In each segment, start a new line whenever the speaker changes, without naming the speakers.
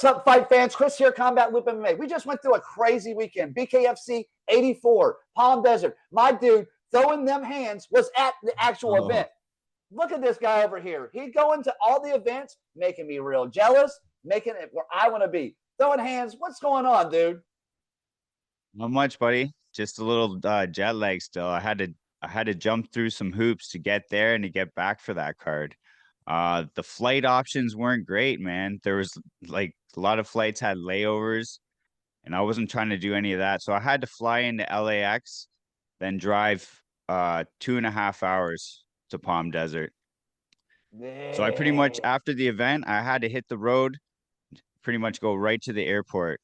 What's up, fight fans? Chris here, Combat Loop MMA. We just went through a crazy weekend. BKFC 84, Palm Desert. My dude throwing them hands was at the actual event. Look at this guy over here. He'd go into all the events, making me real jealous, making it where I want to be. Throwing hands. What's going on, dude?
Not much, buddy. Just a little jet lag still. I had to jump through some hoops to get there and to get back for that card. The flight options weren't great, man. There was like a lot of flights had layovers, and I wasn't trying to do any of that. So I had to fly into LAX, then drive 2.5 hours to Palm Desert. So I pretty much
Yeah.
after the event, I had to hit the road, pretty much go right to the airport.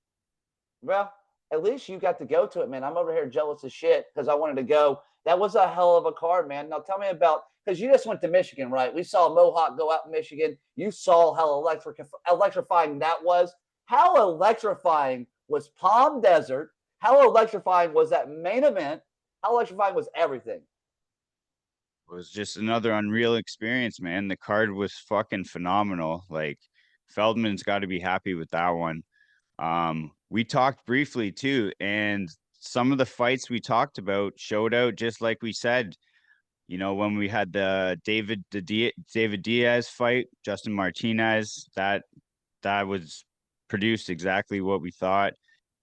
Well, at least you got to go to it, man. I'm over here jealous as shit because I wanted to go. That was a hell of a card, man. Now tell me about, because you just went to Michigan, right? We saw Mohawk go out in Michigan. You saw how electrifying that was. How electrifying was Palm Desert? How electrifying was that main event? How electrifying was everything?
It was just another unreal experience, man. The card was fucking phenomenal. Like Feldman's got to be happy with that one. We talked briefly too, and some of the fights we talked about showed out just like we said. You know, when we had the David Diaz fight, Justin Martinez, that was produced exactly what we thought.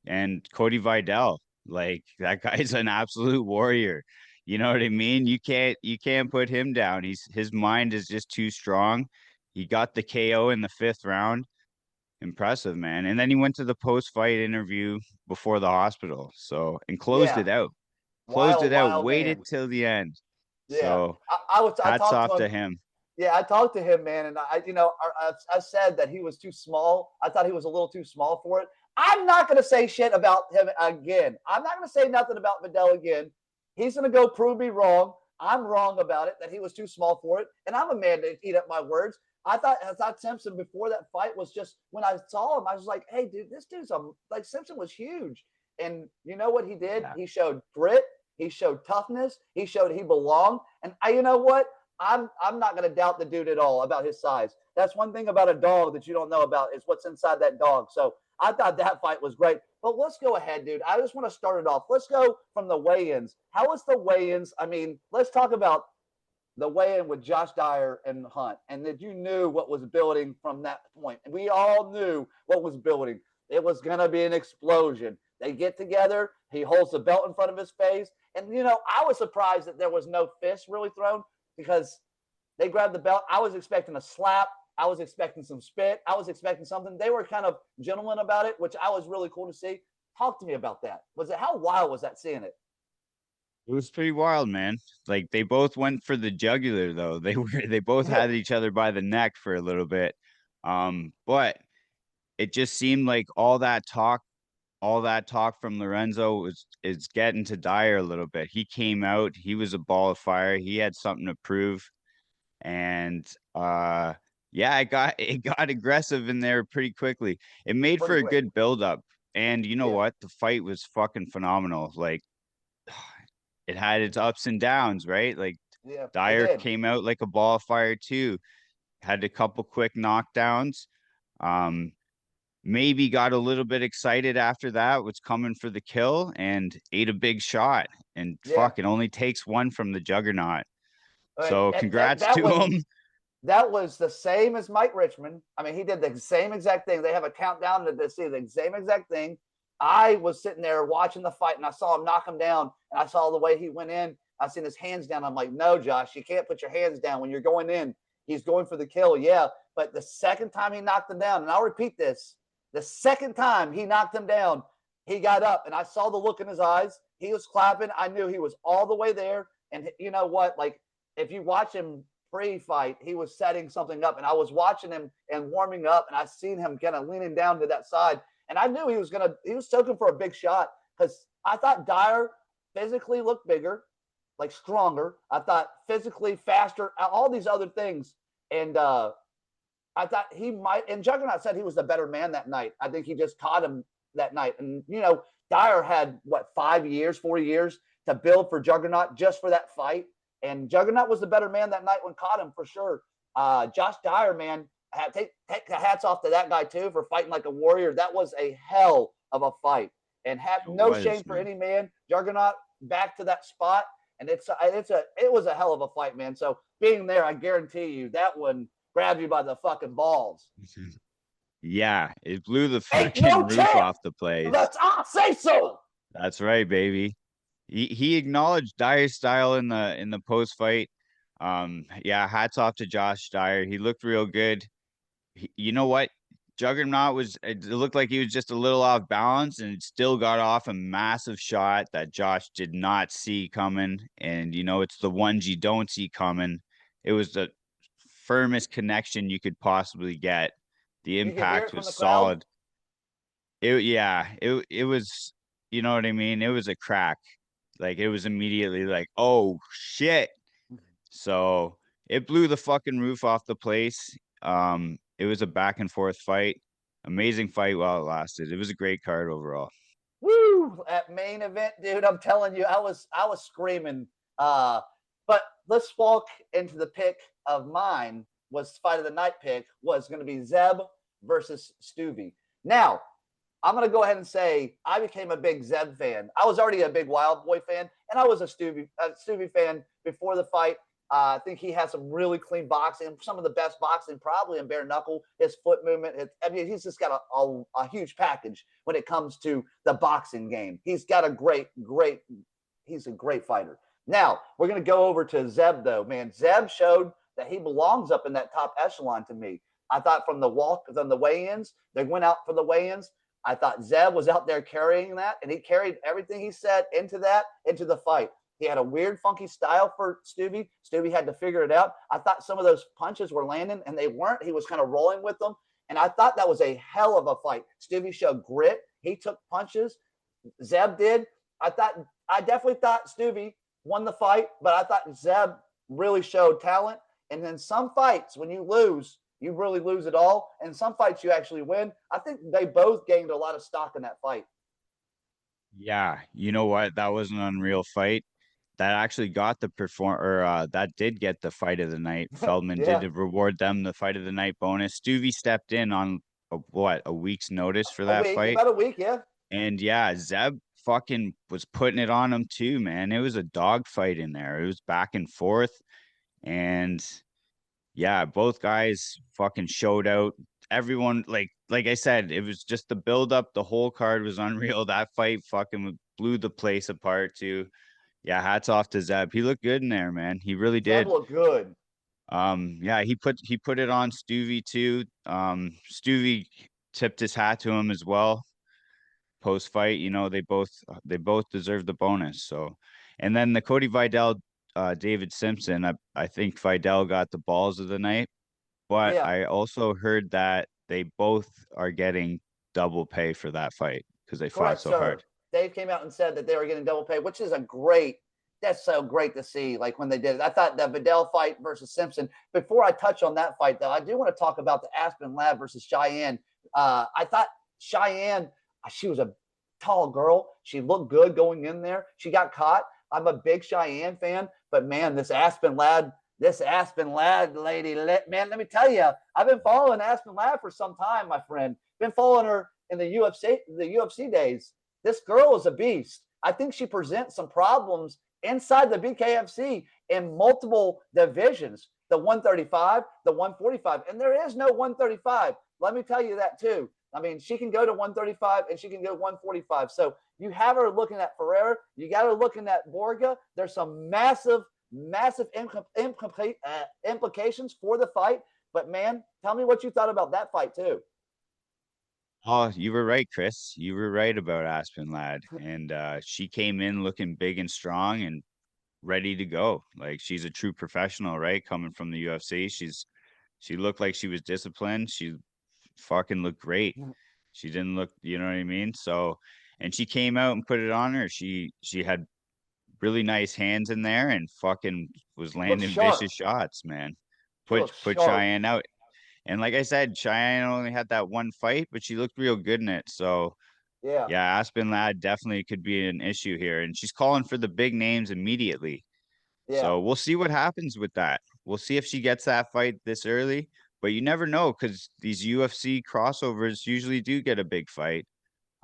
And Cody Vidal, like that guy's an absolute warrior. You know what I mean? You can't put him down. His mind is just too strong. He got the KO in the fifth round. Impressive, man. And then he went to the post-fight interview before the hospital. So, and closed
Yeah,
it out. Closed it
wild,
out,
wild
waited
man.
till the end.
Yeah,
So,
I
hats
talked
off
to
to
him.
him.
Yeah, I talked to him, man, and I said that he was too small. I thought he was a little too small for it. I'm not going to say shit about him again. I'm not going to say nothing about Vidal again. He's going to go prove me wrong. I'm wrong about it, that he was too small for it, and I'm a man to eat up my words. I thought Simpson before that fight was just, when I saw him, I was like, hey, dude, this dude's like, Simpson was huge. And you know what he did?
Yeah.
He showed grit. He showed toughness. He showed he belonged. And you know what? I'm not going to doubt the dude at all about his size. That's one thing about a dog that you don't know about is what's inside that dog. So I thought that fight was great. But let's go ahead, dude. I just want to start it off. Let's go from the weigh-ins. How was the weigh-ins? I mean, let's talk about the weigh-in with Josh Dyer and Hunt, and that you knew what was building from that point. And we all knew what was building. It was going to be an explosion. They get together. He holds the belt in front of his face. And, I was surprised that there was no fist really thrown because they grabbed the belt. I was expecting a slap. I was expecting some spit. I was expecting something. They were kind of gentlemen about it, which I was really cool to see. Talk to me about that. How wild was that seeing it?
It was pretty wild, man. Like they both went for the jugular though. They both
Yeah,
had each other by the neck for a little bit. But it just seemed like all that talk from Lorenzo is getting to Dyer a little bit. He came out, he was a ball of fire. He had something to prove. And yeah, it got aggressive in there pretty quickly. It made
pretty
for a
quick.
good buildup. And you know
Yeah,
what? The fight was fucking phenomenal. Like it had its ups and downs, right? Like
yeah, it
Dyer
did.
came out like a ball of fire too. Had a couple quick knockdowns. Um, Maybe got a little bit excited after that, was coming for the kill and ate a big shot. And
Yeah.
fuck, it only takes one from the juggernaut.
All right.
So congrats to him.
That was the same as Mike Richmond. I mean, he did the same exact thing. They have a countdown to see the same exact thing. I was sitting there watching the fight, and I saw him knock him down, and I saw the way he went in. I seen his hands down. I'm like, no, Josh, you can't put your hands down when you're going in. He's going for the kill, yeah. But the second time he knocked him down, and I'll repeat this, the second time he knocked him down, he got up, and I saw the look in his eyes. He was clapping. I knew he was all the way there. And you know what? Like, if you watch him pre-fight, he was setting something up, and I was watching him and warming up, and I seen him kind of leaning down to that side, and I knew he was soaking for a big shot because I thought Dyer physically looked bigger, like stronger. I thought physically faster, all these other things, and I thought he might. And Juggernaut said he was the better man that night. I think he just caught him that night, and Dyer had what 5 years, 4 years to build for Juggernaut just for that fight. And Juggernaut was the better man that night when caught him for sure. Josh Dyer, man, take the hats off to that guy too for fighting like a warrior. That was a hell of a fight, and have
It
no
was,
shame for
man.
any man. Juggernaut back to that spot, and it was a hell of a fight, man. So being there, I guarantee you that one grabbed you by the fucking balls.
Yeah, it blew the
Ain't
fucking
no
roof
champ.
off the place.
Let's say so.
That's right, baby. He acknowledged Dyer's style in the post fight. Yeah, hats off to Josh Dyer. He looked real good. You know what? Juggernaut was, it looked like he was just a little off balance and still got off a massive shot that Josh did not see coming. And, you know, it's the ones you don't see coming. It was the firmest connection you could possibly get. The
You can hear
impact
it from
was
the crowd.
solid. It was, you know what I mean? It was a crack. Like it was immediately like, oh shit. So it blew the fucking roof off the place. It was a back and forth fight. Amazing fight while it lasted. It was a great card overall.
Woo! At main event, dude, I'm telling you, I was screaming. But let's walk into the pick of mine. Was fight of the night pick was going to be Zeb versus Stuvie. Now, I'm going to go ahead and say I became a big Zeb fan. I was already a big Wild Boy fan, and I was a Stuvie fan before the fight. I think he has some really clean boxing, some of the best boxing probably in bare knuckle. His foot movement, I mean, he's just got a huge package when it comes to the boxing game. He's got a he's a great fighter. Now, we're going to go over to Zeb, though. Man, Zeb showed that he belongs up in that top echelon to me. I thought from the weigh-ins, they went out for the weigh-ins. I thought Zeb was out there carrying that, and he carried everything he said into the fight. He had a weird, funky style for Stuvie. Stuvie had to figure it out. I thought some of those punches were landing, and they weren't. He was kind of rolling with them, and I thought that was a hell of a fight. Stuvie showed grit. He took punches. Zeb did. I definitely thought Stuvie won the fight, but I thought Zeb really showed talent. And then some fights, when you lose, you really lose it all. And some fights you actually win. I think they both gained a lot of stock in that fight.
Yeah, you know what? That was an unreal fight. That actually got the that did get the fight of the night. Feldman did
Yeah,
reward them the fight of the night bonus. Stuvie stepped in on a week's notice for
a
that
week,
fight.
about a week. Yeah,
And yeah, Zeb fucking was putting it on him too, man. It was a dog fight in there. It was back and forth. And yeah, both guys fucking showed out. Everyone, like I said, it was just the build up. The whole card was unreal. That fight fucking blew the place apart too. Yeah, hats off to Zeb. He looked good in there, man. He really
Zeb
did.
looked good.
Yeah, he put it on Stuvie too. Stuvie tipped his hat to him as well post fight. You know, they both deserve the bonus. So, and then the Cody Vidal, David Simpson. I think Vidal got the balls of the night, but
Yeah,
I also heard that they both are getting double pay for that fight because they fought
correct,
so hard.
sir. Dave came out and said that they were getting double pay, which is a great. That's so great to see. Like when they did it, I thought the Vidal fight versus Simpson. Before I touch on that fight, though, I do want to talk about the Aspen Lab versus Cheyenne. I thought Cheyenne, she was a tall girl. She looked good going in there. She got caught. I'm a big Cheyenne fan, but man, this Aspen Lad lady, man, let me tell you, I've been following Aspen Lad for some time, my friend. Been following her in the UFC days. This girl is a beast. I think she presents some problems inside the BKFC in multiple divisions. The 135, the 145, and there is no 135. Let me tell you that too. I mean, she can go to 135 and she can go 145. So you have her looking at Ferreira. You got her looking at Borga. There's some massive implications for the fight. But man, tell me what you thought about that fight too.
Oh, you were right, Chris. You were right about Aspen Lad. And she came in looking big and strong and ready to go. Like she's a true professional, right? Coming from the UFC. She looked like she was disciplined. She fucking looked great. She didn't look, you know what I mean? So and she came out and put it on her. She had really nice hands in there and fucking was
Looks
landing
sharp.
vicious shots, man.
She looks
Put
sharp.
Cheyenne out. And like I said, Cheyenne only had that one fight, but she looked real good in it. So
Yeah,
yeah, Aspen Ladd definitely could be an issue here. And she's calling for the big names immediately.
yeah.
So we'll see what happens with that. We'll see if she gets that fight this early. but you never know because these UFC crossovers usually do get a big fight.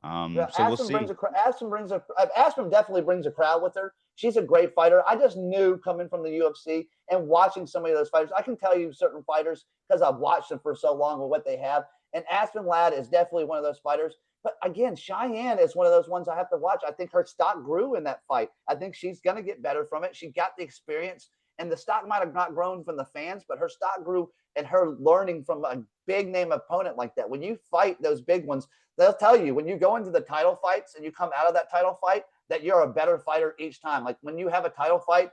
Yeah,
So we'll see.
Aspen definitely brings a crowd with her. She's a great fighter. I just knew coming from the UFC and watching so many of those fighters. I can tell you certain fighters because I've watched them for so long with what they have. And Aspen Ladd is definitely one of those fighters. But again, Cheyenne is one of those ones I have to watch. I think her stock grew in that fight. I think she's going to get better from it. She got the experience, and the stock might have not grown from the fans, but her stock grew and her learning from a big name opponent like that. When you fight those big ones, they'll tell you when you go into the title fights and you come out of that title fight that you're a better fighter each time. Like when you have a title fight,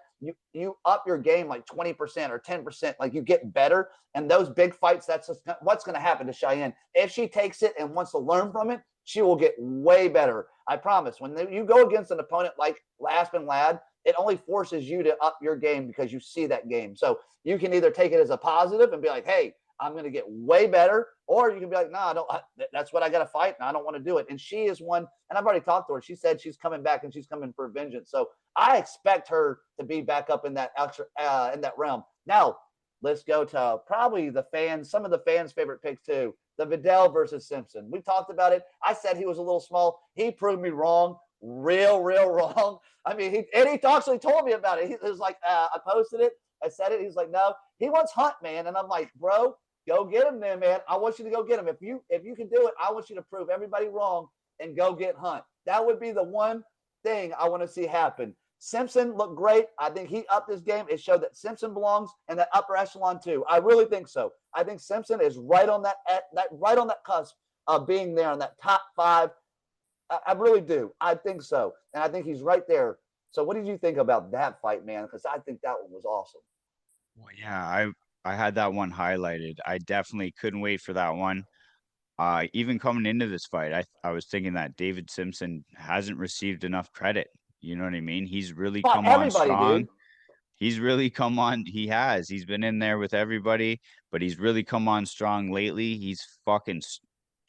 you up your game like 20% or 10%, like you get better. And those big fights, that's just what's going to happen to Cheyenne. If she takes it and wants to learn from it, she will get way better. I promise. When you go against an opponent like Aspen Ladd, it only forces you to up your game because you see that game. So you can either take it as a positive and be like, hey, I'm going to get way better. Or you can be like, no, I don't. That's what I got to fight, and I don't want to do it. And she is one, and I've already talked to her. She said she's coming back and she's coming for vengeance. So I expect her to be back up in that realm. Now, let's go to probably some of the fans' favorite picks too. The Vidal versus Simpson. We talked about it. I said he was a little small. He proved me wrong, real wrong. I mean, he actually told me about it. He was like, I posted it. I said it. He's like, no, he wants Hunt, man. And I'm like, bro, go get him then, man. I want you to go get him. If you can do it, I want you to prove everybody wrong and go get Hunt. That would be the one thing I want to see happen. Simpson looked great. I think he upped his game. It showed that Simpson belongs in that upper echelon too. I really think so. I think Simpson is right on that cusp of being there in that top 5. I really do. I think so, and I think he's right there. So, what did you think about that fight, man? Because I think that one was awesome.
Well, yeah, I had that one highlighted. I definitely couldn't wait for that one. Even coming into this fight, I was thinking that David Simpson hasn't received enough credit. You know what I mean? He's really
Fought
come on
everybody,
strong.
dude.
He's really come on. He has. He's been in there with everybody, but he's really come on strong lately. He's fucking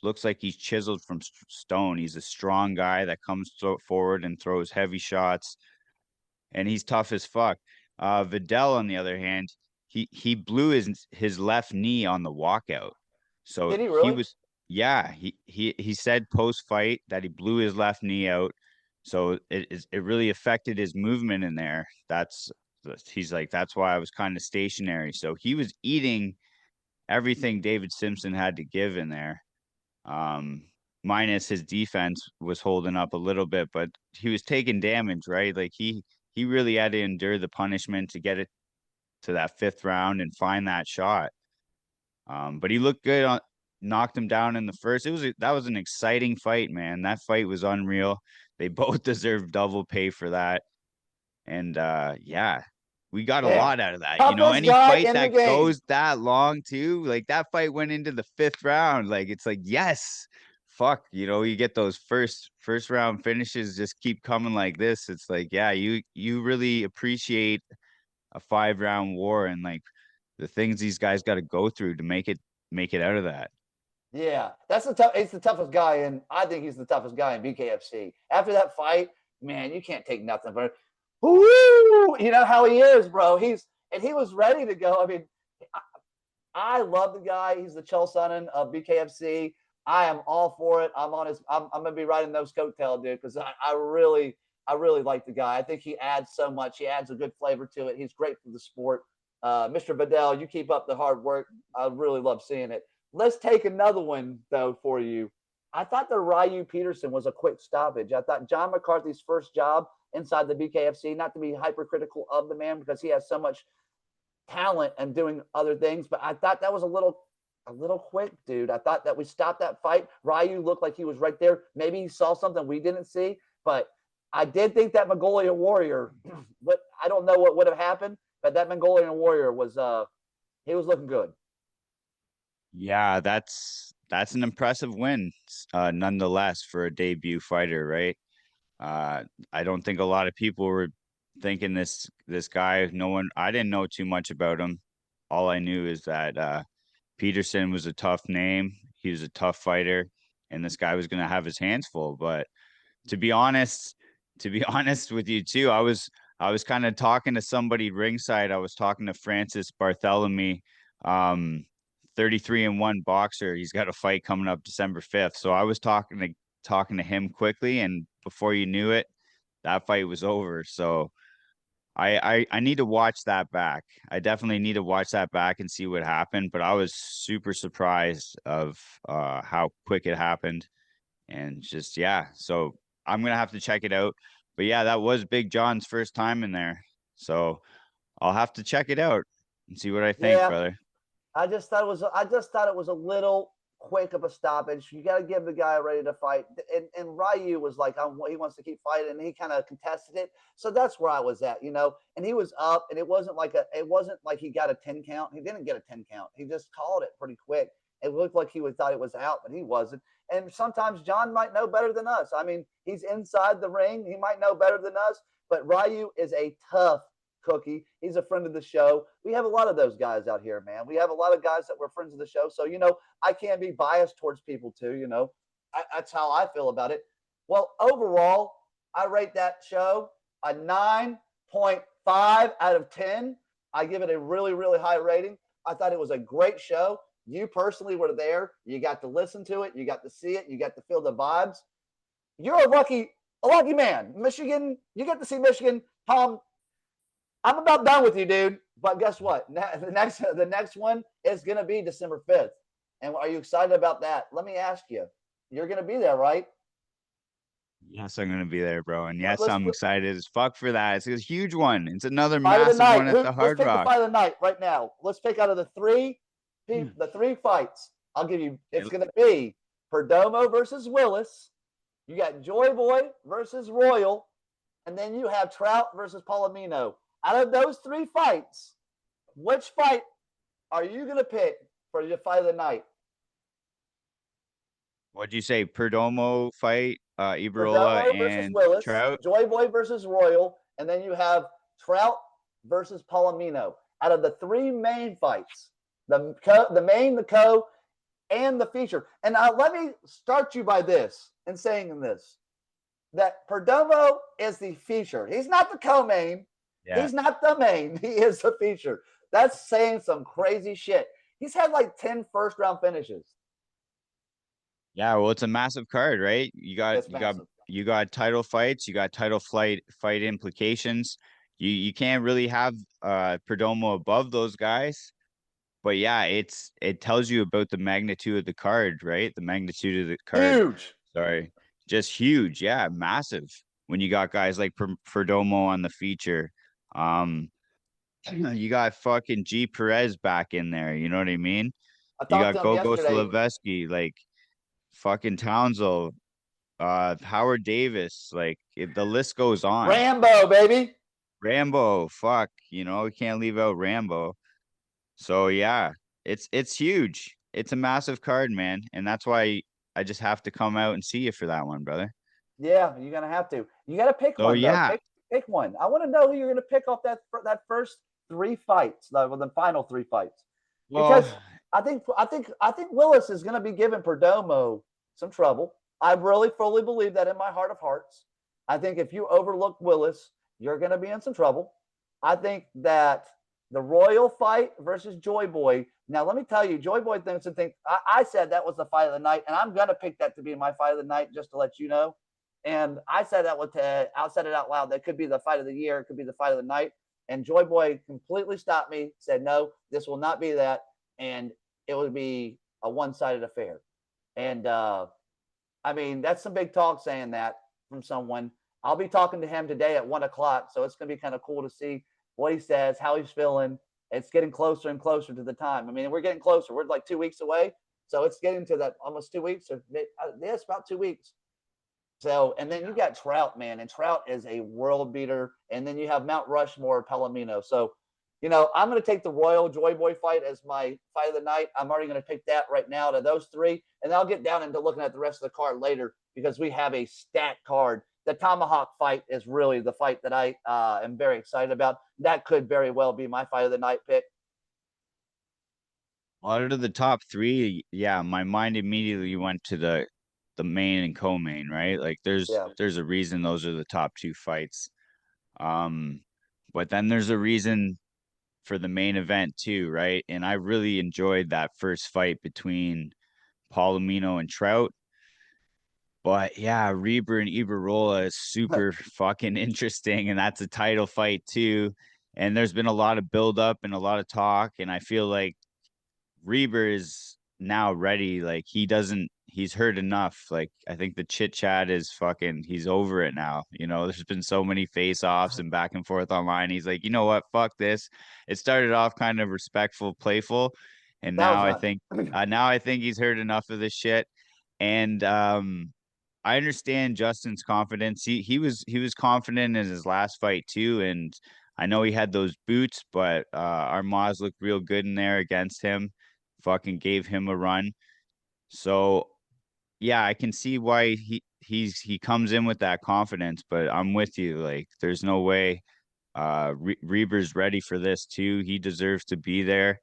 looks like he's chiseled from stone. He's a strong guy that comes forward and throws heavy shots, and he's tough as fuck. Vidal, on the other hand, he blew his left knee on the walkout. So
Did he
he
really?
was, yeah, he said post fight that he blew his left knee out. So it really affected his movement in there. He's like, that's why I was kind of stationary. So he was eating everything David Simpson had to give in there. Um, Minus his defense was holding up a little bit, but he was taking damage, right? Like he really had to endure the punishment to get it to that 5th round and find that shot. But he looked good knocked him down in the first. That was an exciting fight, man. That fight was unreal. They both deserve double pay for that. And yeah, we got a
Yeah.
lot out of that.
Toughest
Any
guy
fight
in the
that
game.
goes that long too, like that fight went into the 5th round. Like it's like, yes, fuck, you get those first round finishes just keep coming like this. It's like, yeah, you really appreciate a 5-round war and like the things these guys got to go through to make it out of that.
Yeah, he's the toughest guy, and I think he's the toughest guy in BKFC. After that fight, man, you can't take nothing from him. Woo! You know how he is, bro. He was ready to go. I mean, I love the guy. He's the Chael Sonnen of BKFC. I am all for it. I'm gonna be riding those coattails, dude, because I really like the guy. I think he adds so much. He adds a good flavor to it. He's great for the sport. Mr. Vidal, you keep up the hard work. I really love seeing it. Let's take another one though for you. I thought the Ryu Peterson was a quick stoppage. I thought John McCarthy's first job inside the BKFC, not to be hypercritical of the man because he has so much talent and doing other things, but I thought that was a little quick, dude. I thought that we stopped that fight. Ryu looked like he was right there. Maybe he saw something we didn't see, but I did think that Mongolian Warrior, but I don't know what would have happened, but that Mongolian Warrior was he was looking good.
Yeah, that's an impressive win, nonetheless, for a debut fighter, right? I don't think a lot of people were thinking this guy. I didn't know too much about him. All I knew is that Peterson was a tough name. He was a tough fighter, and this guy was going to have his hands full. But to be honest, with you too, I was kind of talking to somebody ringside. I was talking to Francis Bartholomew, 33-1 boxer. He's got a fight coming up December 5th. So I was talking to him quickly, and before you knew it, that fight was over. So I need to watch that back. I definitely need to watch that back and see what happened. But I was super surprised of how quick it happened, and just yeah. So I'm gonna have to check it out. But yeah, that was Big John's first time in there. So I'll have to check it out and see what I think,
Yeah,
brother.
I just thought it was a little quick of a stoppage. You got to give the guy ready to fight. And Ryu was like, he wants to keep fighting, and he kind of contested it. So that's where I was at, you know. And he was up, and it wasn't like he got a 10 count. He didn't get a 10 count. He just called it pretty quick. It looked like thought it was out, but he wasn't. And sometimes John might know better than us. I mean, he's inside the ring. He might know better than us. But Ryu is a tough cookie. He's a friend of the show. We have a lot of those guys out here, man. We have a lot of guys that were friends of the show. So, you know, I can't be biased towards people too, you know. That's how I feel about it. Well, overall, I rate that show a 9.5 out of 10. I give it a really, really high rating. I thought it was a great show. You personally were there. You got to listen to it. You got to see it. You got to feel the vibes. You're a lucky man. Michigan, you get to see Michigan. Tom, I'm about done with you, dude. But guess what? The next one is going to be December 5th. And are you excited about that? Let me ask you. You're going to be there, right?
Yes, I'm gonna be there, bro. And yes,
Let's
I'm excited as fuck for that. It's a huge one. It's another
fight of the
massive
night.
one at the
Let's
Hard
pick the
Rock.
fight of the night right now. Let's pick out of
Hmm.
the three fights. I'll give you. It's going to be Perdomo versus Willis. You got Joy Boy versus Royal, and then you have Trout versus Palomino. Out of those three fights, which fight are you going to pick for your fight of the night?
What'd you say? Perdomo fight, Ibarola
Perdomo versus
and
Willis,
Trout?
Joy Boy versus Royal, and then you have Trout versus Palomino. Out of the three main fights, the main, the co, and the feature. And let me start you by this and saying this that Perdomo is the feature. He's not the co-main.
Yeah.
He's not the main. He is the feature. That's saying some crazy shit. He's had like 10 first round finishes.
Yeah, well, it's a massive card, right?
It's massive.
You got title fights, you got fight implications. You can't really have Perdomo above those guys. But yeah, it tells you about the magnitude of the card, right? The magnitude of the card.
Huge.
Sorry. Just huge. Yeah, massive. When you got guys like Perdomo on the feature. Um, you got fucking G Perez back in there. You know what I mean?
I
You
talked
got
to him
Gogo
yesterday.
Sloveski, like fucking Townsend, Howard Davis, like the list goes on.
Rambo, baby.
Rambo, fuck, we can't leave out Rambo. So yeah, it's huge. It's a massive card, man, and that's why I just have to come out and see you for that one, brother.
Yeah, you're gonna have to. You got to pick
So
one though.
yeah,
Pick one. I want to know who you're gonna pick off that first three fights, the final three fights,
well,
because I think Willis is gonna be giving Perdomo some trouble. I really fully believe that in my heart of hearts. I think if you overlook Willis, you're gonna be in some trouble. I think that the Royal fight versus Joy Boy. Now, let me tell you, Joy Boy thinks and think. I said that was the fight of the night, and I'm gonna pick that to be my fight of the night, just to let you know. And I said that with Ted. I said it out loud. That could be the fight of the year. It could be the fight of the night. And Joy Boy completely stopped me, said, no, this will not be that. And it would be a one sided affair. And I mean, that's some big talk saying that from someone. I'll be talking to him today at 1 o'clock. So it's going to be kind of cool to see what he says, how he's feeling. It's getting closer and closer to the time. I mean, we're getting closer. We're like 2 weeks away. So it's getting to that almost 2 weeks. Or yeah, it's about 2 weeks. So, and then you got Trout, man, and Trout is a world beater. And then you have Mount Rushmore, Palomino. So, you know, I'm going to take the Royal Joy Boy fight as my fight of the night. I'm already going to pick that right now to those three. And I'll get down into looking at the rest of the card later because we have a stacked card. The Tomahawk fight is really the fight that I am very excited about. That could very well be my fight of the night pick.
out of the top three, yeah, my mind immediately went to the main and co-main, right? Like
Yeah.
there's a reason those are the top two fights. Um, but then there's a reason for the main event too, right? And I really enjoyed that first fight between Palomino and Trout. But yeah, Reber and Ibarola is super fucking interesting, and that's a title fight too. And there's been a lot of build up and a lot of talk, and I feel like Reber is now ready. Like he's heard enough. Like I think the chit chat is fucking, he's over it now. You know, there's been so many face offs and back and forth online. He's like, you know what? Fuck this. It started off kind of respectful, playful. And
That was not.
now I think he's heard enough of this shit. And I understand Justin's confidence. He was confident in his last fight too. And I know he had those boots, but Armaz looked real good in there against him. Fucking gave him a run. So yeah, I can see why he comes in with that confidence, but I'm with you. Like, there's no way Reber's ready for this too. He deserves to be there.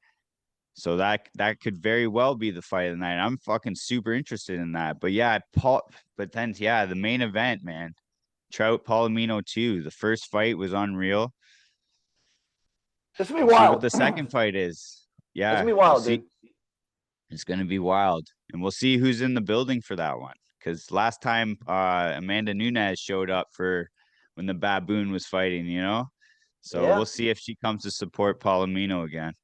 So that could very well be the fight of the night. I'm fucking super interested in that. But yeah, but then yeah, the main event, man. Trout Palomino too. The first fight was unreal.
This will be
We'll see what
wild.
the second fight is.
It's gonna
Yeah,
be
we'll
wild,
see.
dude.
It's gonna be wild. And we'll see who's in the building for that one. Because last time Amanda Nunes showed up for when the baboon was fighting, you know? So
Yeah.
we'll see if she comes to support Palomino again.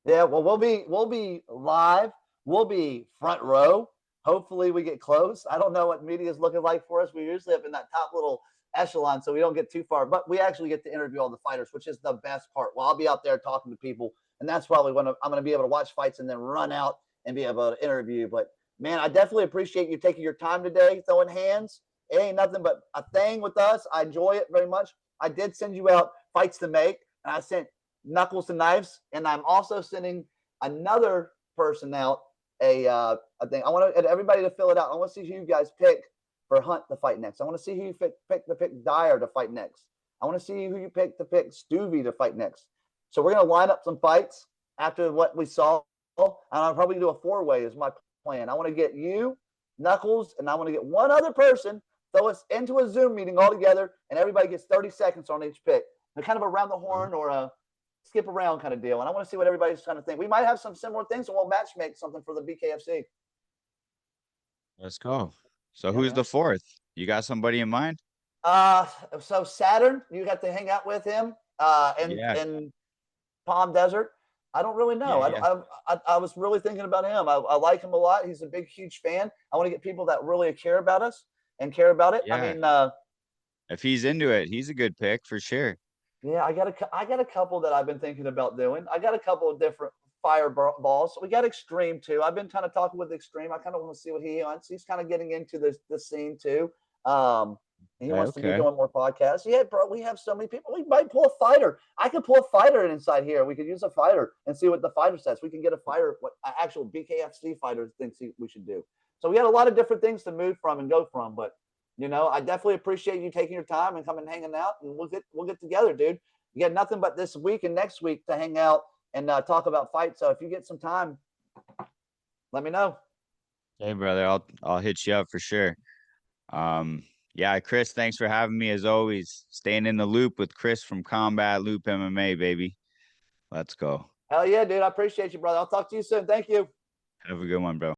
Yeah, well, we'll be live. We'll be front row. Hopefully, we get close. I don't know what media is looking like for us. We usually up in that top little echelon, so we don't get too far. But we actually get to interview all the fighters, which is the best part. Well, I'll be out there talking to people, and that's why I'm going to be able to watch fights and then run out and be able to interview. But man, I definitely appreciate you taking your time today, throwing hands. It ain't nothing but a thing with us. I enjoy it very much. I did send you out fights to make, and I sent Knuckles and Knives, and I'm also sending another person out a thing. I want everybody to fill it out. I want to see who you guys pick for Hunt to fight next. I want to see who you pick to pick Dyer to fight next. I want to see who you pick to pick Stuvie to fight next. So we're gonna line up some fights after what we saw, and I'll probably do a four-way is my plan. I want to get you, Knuckles, and I want to get one other person. Throw us into a Zoom meeting all together, and everybody gets 30 seconds on each pick. They're kind of around the horn or a skip around kind of deal. And I want to see what everybody's trying to think. We might have some similar things, and we'll match make something for the BKFC.
Let's go. So
Yeah,
who's
man.
the fourth? You got somebody in mind?
So Saturn, you got to hang out with him
Yeah,
in Palm Desert. I don't really know.
yeah,
I,
yeah,
don't, I was really thinking about him. I like him a lot. He's a big, huge fan. I want to get people that really care about us and care about it. I
yeah.
mean,
If he's into it, he's a good pick for sure.
yeah, I got a couple that I've been thinking about doing. I got a couple of different fireballs. We got Extreme too. I've been kind of talking with Extreme. I kind of want to see what he wants. He's kind of getting into this scene too. He
Okay,
wants to be
okay.
doing more podcasts. Yeah, bro, we have so many people. We might pull a fighter. I could pull a fighter inside here. We could use a fighter and see what the fighter says. We can get a fighter, what actual BKFC fighter thinks we should do. So we got a lot of different things to move from and go from. But I definitely appreciate you taking your time and coming and hanging out, and we'll get together, dude. You got nothing but this week and next week to hang out and talk about fights. So if you get some time, let me know.
Hey, brother, I'll hit you up for sure. Yeah, Chris, thanks for having me as always. Staying in the loop with Chris from Combat Loop MMA, baby. Let's go.
Hell yeah, dude. I appreciate you, brother. I'll talk to you soon. Thank you.
Have a good one, bro.